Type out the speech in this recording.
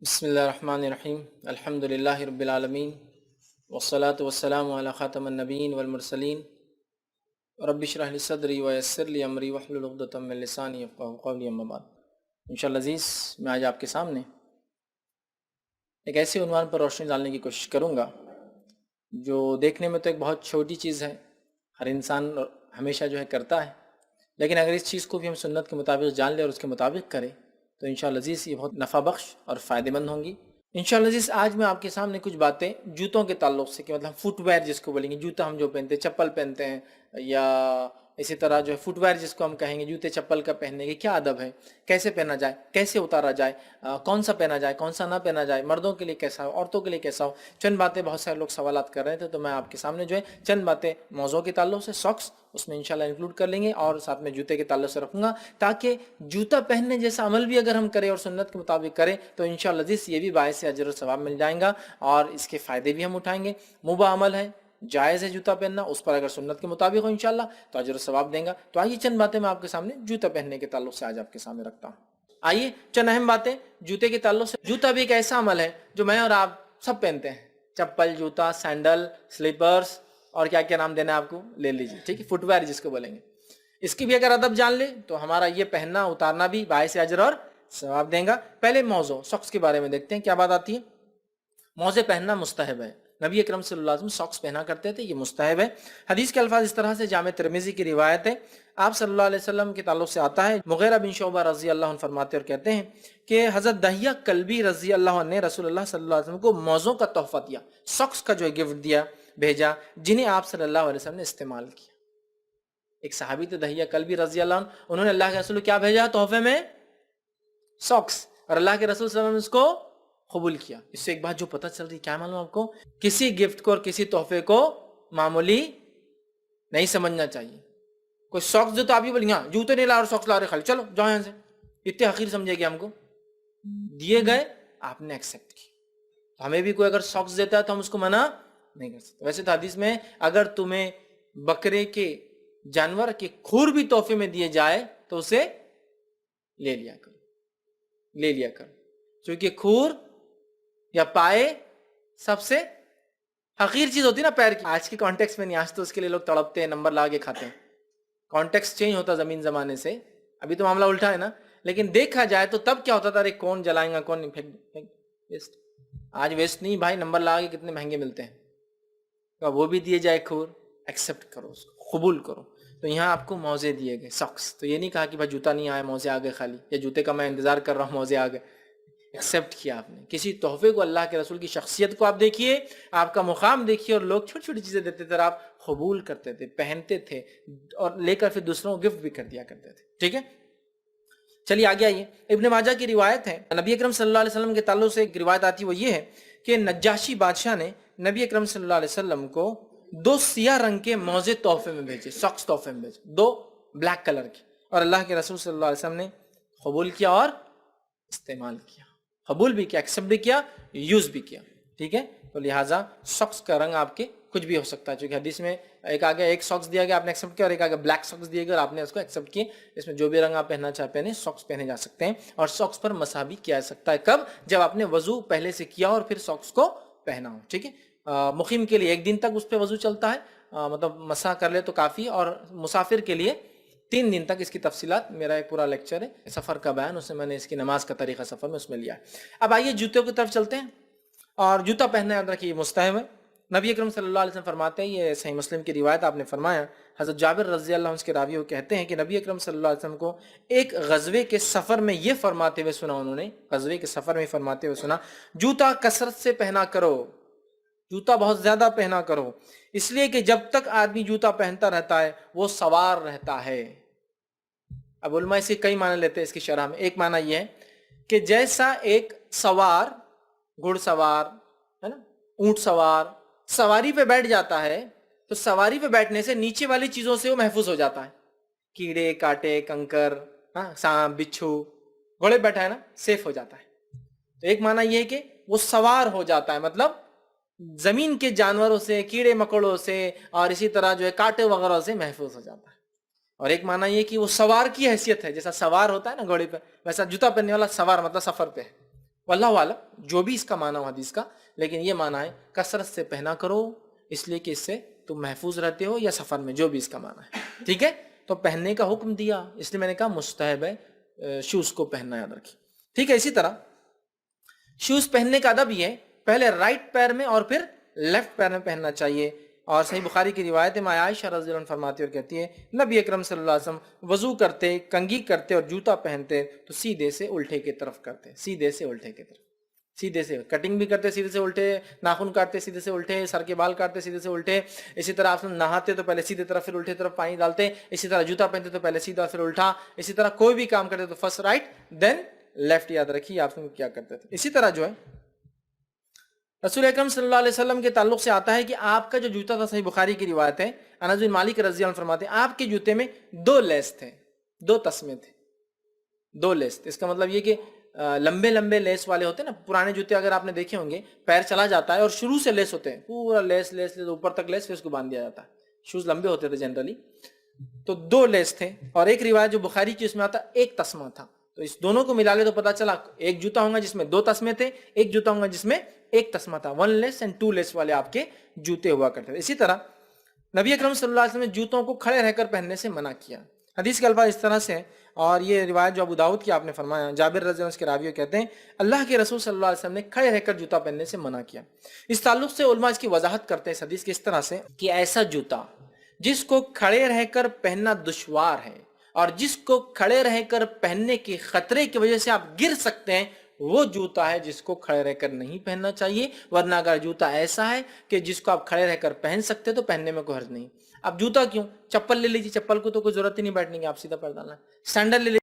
بسم اللہ الرحمن الرحیم الحمد للہ رب العالمین والصلاة والسلام علی خاتم النبیین والمرسلین رب اشرح لی صدری ویسر لی امری واحلل عقدۃ من لسانی یفقہوا قولی اما بعد۔ انشاءاللہ عزیز، میں آج آپ کے سامنے ایک ایسے عنوان پر روشنی ڈالنے کی کوشش کروں گا جو دیکھنے میں تو ایک بہت چھوٹی چیز ہے، ہر انسان ہمیشہ کرتا ہے، لیکن اگر اس چیز کو بھی ہم سنت کے مطابق جان لیں اور اس کے مطابق کریں تو انشاءاللہ عزیز یہ بہت نفع بخش اور فائدہ مند ہوں گی۔ انشاءاللہ عزیز آج میں آپ کے سامنے کچھ باتیں جوتوں کے تعلق سے، کہ مطلب فٹ ویئر جس کو بولیں گے، جوتا ہم جو پہنتے ہیں، چپل پہنتے ہیں، یا اسی طرح فٹ ویئر جس کو ہم کہیں گے، جوتے چپل کا پہننے کے کیا ادب ہے، کیسے پہنا جائے، کیسے اتارا جائے، کون سا پہنا جائے، کون سا نہ پہنا جائے، مردوں کے لیے کیسا ہو، عورتوں کے لیے کیسا ہو، چند باتیں بہت سارے لوگ سوالات کر رہے تھے، تو میں آپ کے سامنے چند باتیں موضوع کے تعلق سے، ساکس اس میں انشاءاللہ انکلوڈ کر لیں گے، اور ساتھ میں جوتے کے تعلق سے رکھوں گا، تاکہ جوتا پہننے جیسا عمل بھی اگر ہم کریں اور سنت کے مطابق کریں تو انشاءاللہ عزیز یہ بھی باعث اجر و ثواب مل جائیں گا، اور اس کے فائدے بھی ہم اٹھائیں گے۔ مباح عمل ہے، جائز ہے جوتا پہننا، اس پر اگر سنت کے مطابق ہو انشاءاللہ تو اجر و ثواب دیں گا۔ تو آئیے چند باتیں میں آپ کے سامنے جوتا پہننے کے تعلق سے آج آپ کے سامنے رکھتا ہوں۔ آئیے چند اہم باتیں جوتے کے تعلق سے۔ جوتا بھی ایک ایسا عمل ہے جو میں اور آپ سب پہنتے ہیں، چپل، جوتا، سینڈل، سلیپرز، اور کیا کیا نام دینا ہے آپ کو لے لیجیے، ٹھیک ہے، فٹ ویئر جس کو بولیں گے۔ اس کی بھی اگر ادب جان لے تو ہمارا یہ پہننا اتارنا بھی باعث اجر اور ثواب دیں گا۔ پہلے موضوع ساکس کے بارے میں دیکھتے ہیں کیا بات آتی ہے۔ موزے پہننا مستحب ہے، نبی اکرم صلی اللہ علیہ وسلم ساکس پہنا کرتے تھے، یہ مستحب ہے۔ حدیث کے الفاظ اس طرح سے، جامع ترمذی کی روایت ہے، آپ صلی اللہ علیہ وسلم کے تعلق سے آتا ہے، مغیرہ بن شعبہ رضی اللہ عنہ فرماتے اور کہتے ہیں کہ حضرت دہیہ کلبی رضی اللہ عنہ نے رسول اللہ صلی اللہ علیہ وسلم کو موزوں کا تحفہ دیا، ساکس کا گفٹ دیا، بھیجا، جنہیں آپ صلی اللہ علیہ وسلم نے استعمال کیا۔ ایک صحابی تھے دہیہ کلبی رضی اللہ عنہ، انہوں نے اللہ کے رسول کو کیا بھیجا تحفے میں؟ ساکس، اور اللہ کے رسول صلی اللہ علیہ وسلم نے اس کو قبول کیا۔ اس سے ایک بات جو پتہ چل رہی، کیا معلوم آپ کو، کسی گفٹ کو اور کسی تحفے کو معمولی نہیں سمجھنا چاہیے۔ کوئی ساکس دے تو آپ یہ بولیں گے ہاں جوتے نہیں لا اور ساکس لا رہے، خالی چلو جاؤ یہاں سے، اتنے حقیر سمجھے گی ہم کو، دیے گئے آپ نے ایکسیپٹ کیا۔ ہمیں بھی کوئی اگر ساکس دیتا ہے تو ہم اس کو منع نہیں کر سکتے۔ ویسے تو حدیث میں اگر تمہیں بکرے کے جانور کے کھور بھی تحفے میں دیے جائے تو اسے لے لیا کرو، کیونکہ کھور یا پائے سب سے حقیر چیز ہوتی ہے نا پیر کی۔ آج کے کانٹیکس میں نہیں، آج تو اس کے لیے لوگ تڑپتے ہیں، نمبر لا کے کھاتے ہیں، کانٹیکس چینج ہوتا زمین زمانے سے، ابھی تو معاملہ الٹا ہے نا، لیکن دیکھا جائے تو تب کیا ہوتا تھا، ارے کون جلائیں گا، کون نہیں، پھینک ویسٹ۔ آج ویسٹ نہیں بھائی، نمبر لا کے کتنے مہنگے ملتے ہیں، وہ بھی دیے جائے کھور، ایکسیپٹ کرو اس کو، قبول کرو۔ تو یہاں آپ کو موزے دیے گئے، ساکس، تو یہ نہیں کہا کہ بھائی جوتا نہیں آیا موزے آ گئے خالی، یا جوتے کا میں انتظار کر رہا ہوں موزے آ گئے، ایکسیپٹ کیا آپ نے کسی تحفے کو۔ اللہ کے رسول کی شخصیت کو آپ دیکھیے، آپ کا مقام دیکھیے، اور لوگ چھوٹی چھوٹی چیزیں دیتے تھے اور آپ قبول کرتے تھے، پہنتے تھے، اور لے کر پھر دوسروں کو گفٹ بھی کر دیا کرتے تھے، ٹھیک ہے۔ چلیے آگے آئیے، ابن ماجہ کی روایت ہے، نبی اکرم صلی اللہ علیہ وسلم کے تعلق سے ایک روایت آتی ہے، وہ یہ ہے کہ نجاشی بادشاہ نے نبی اکرم صلی اللہ علیہ وسلم کو 2 سیاہ رنگ کے موزے تحفے میں بھیجے، ساکس تحفے میں بھیجے، 2 بلیک کلر کے، اور اللہ کے رسول صلی اللہ علیہ وسلم نے قبول کیا اور استعمال کیا، قبول بھی کیا، ایکسیپٹ بھی کیا، یوز بھی کیا، ٹھیک ہے۔ تو لہٰذا ساکس کا رنگ آپ کے کچھ بھی ہو سکتا ہے، چونکہ حدیث میں ایک آگے ایک ساکس دیا گیا آپ نے ایکسیپٹ کیا، اور ایک آگے بلیک ساکس دیے گئے اور آپ نے اس کو ایکسیپٹ کیا۔ اس میں جو بھی رنگ آپ پہننا چاہے پہنے، ساکس پہنے جا سکتے ہیں، اور ساکس پر مسح بھی کیا جا سکتا ہے، کب؟ جب آپ نے وضو پہلے سے کیا اور پھر ساکس کو پہنا ہو، ٹھیک ہے۔ مقیم کے لیے 1 دن تک اس پہ وضو چلتا ہے، مطلب مسح کر لے تو کافی، اور مسافر کے لیے 3 دن تک۔ اس کی تفصیلات میرا ایک پورا لیکچر ہے سفر کا بیان، اس میں نے اس کی نماز کا طریقہ سفر میں اس میں لیا ہے۔ اب آئیے جوتوں کی طرف چلتے ہیں، اور جوتا پہننا یاد رکھیے مستحب ہے۔ نبی اکرم صلی اللہ علیہ وسلم فرماتے ہیں، یہ صحیح مسلم کی روایت آپ نے فرمایا، حضرت جابر رضی اللہ عنہ کے راوی وہ کہتے ہیں کہ نبی اکرم صلی اللہ علیہ وسلم کو ایک غزوے کے سفر میں یہ فرماتے ہوئے سنا، انہوں نے غزوے کے سفر میں فرماتے ہوئے سنا، جوتا کثرت سے پہنا کرو، جوتا بہت زیادہ پہنا کرو، اس لیے کہ جب تک آدمی جوتا پہنتا رہتا ہے وہ سوار رہتا ہے۔ اب علماء اس کے کئی معنی لیتے ہیں اس کی شرح میں۔ ایک معنی یہ ہے کہ جیسا ایک سوار، گھڑ سوار ہے نا، اونٹ سوار سواری پہ بیٹھ جاتا ہے، تو سواری پہ بیٹھنے سے نیچے والی چیزوں سے وہ محفوظ ہو جاتا ہے، کیڑے کاٹے کنکر، سانپ بچھو، گھوڑے بیٹھا ہے نا، سیف ہو جاتا ہے۔ تو ایک معنی یہ ہے کہ وہ سوار ہو جاتا ہے، مطلب زمین کے جانوروں سے، کیڑے مکوڑوں سے، اور اسی طرح کانٹے وغیرہ سے محفوظ ہو جاتا ہے۔ اور ایک معنی یہ کہ وہ سوار کی حیثیت ہے، جیسا سوار ہوتا ہے نا گھوڑے پہ، ویسا جوتا پہننے والا سوار، مطلب سفر پہ ہے، واللہ عالم جو بھی اس کا معنی ہو حدیث کا، لیکن یہ معنی ہے کثرت سے پہنا کرو اس لیے کہ اس سے تم محفوظ رہتے ہو، یا سفر میں، جو بھی اس کا معنی ہے، ٹھیک ہے؟ تو پہننے کا حکم دیا، اس لیے میں نے کہا مستحب ہے شوز کو پہننا، یاد رکھیے، ٹھیک ہے؟ اسی طرح شوز پہننے کا ادب یہ ہے، پہلے رائٹ پیر میں اور پھر لیفٹ پیر میں پہننا چاہیے. اور صحیح بخاری کی روایت ہے، ماں عائشہ رضی اللہ عنہ فرماتی اور کہتی ہے نبی اکرم صلی اللہ علیہ وسلم وضو کرتے، کنگھی کرتے اور جوتا پہنتے تو سیدھے سے الٹے کی طرف کرتے، سیدھے سے الٹے کی طرف، سیدھے سے کٹنگ بھی کرتے سیدھے سے الٹے، ناخن کاٹتے سیدھے سے الٹے، سر کے بال کاٹتے سیدھے سے الٹے. اسی طرح آپ نہاتے تو پہلے سیدھے طرف پھر الٹے طرف پانی ڈالتے. اسی طرح جوتا پہنتے تو پہلے سیدھا پھر الٹا. اسی طرح کوئی بھی کام کرتے تو فرسٹ رائٹ دین لیفٹ، یاد رکھیے آپ کیا کرتے تھے. اسی طرح جو ہے رسول اکرم صلی اللہ علیہ وسلم کے تعلق سے آتا ہے کہ آپ کا جو جوتا تھا، صحیح بخاری کی روایت ہے، انس بن مالک رضی اللہ عنہ فرماتے ہیں آپ کے جوتے میں 2 لیس تھے، 2 تسمے تھے، 2 لیس تھے. اس کا مطلب یہ کہ لمبے لمبے لیس والے ہوتے ہیں نا پرانے جوتے، اگر آپ نے دیکھے ہوں گے پیر چلا جاتا ہے اور شروع سے لیس ہوتے ہیں، پورا لیس لیس لیس اوپر تک لیس، پھر اس کو باندھ دیا جاتا ہے. شوز لمبے ہوتے تھے جنرلی، تو 2 لیس تھے. اور ایک روایت جو بخاری کی اس میں آتا ایک تسمہ تھا. تو اس دونوں کو ملا لے تو پتا چلا ایک جوتا ہوگا جس میں 2 تسمے تھے، ایک جوتا ہوگا جس میں ایک تسمہ تھا. 1 لیس اینڈ 2 لیس والے آپ کے جوتے ہوا کرتے تھے. اسی طرح نبی اکرم صلی اللہ علیہ وسلم نے جوتوں کو کھڑے رہ کر پہننے سے منع کیا. حدیث کے الفاظ اس طرح سے ہیں، اور یہ روایت جو ابو داؤد کی آپ نے فرمایا، جابر رضی اللہ عنہ کے راوی کہتے ہیں اللہ کے رسول صلی اللہ علیہ وسلم نے کھڑے رہ کر جوتا پہننے سے منع کیا. اس تعلق سے علماء اس کی وضاحت کرتے ہیں اس حدیث کی اس طرح سے کہ ایسا جوتا جس کو کھڑے رہ کر پہننا دشوار ہے اور جس کو کھڑے رہ کر پہننے کے خطرے کی وجہ سے آپ گر سکتے ہیں، وہ جوتا ہے جس کو کھڑے رہ کر نہیں پہننا چاہیے. ورنہ اگر جوتا ایسا ہے کہ جس کو آپ کھڑے رہ کر پہن سکتے تو پہننے میں کوئی حرج نہیں. اب جوتا کیوں، چپل لے لیجیے، چپل کو تو کوئی ضرورت ہی نہیں بیٹھنے کی، آپ سیدھا پیر ڈالنا ہے. سینڈل لے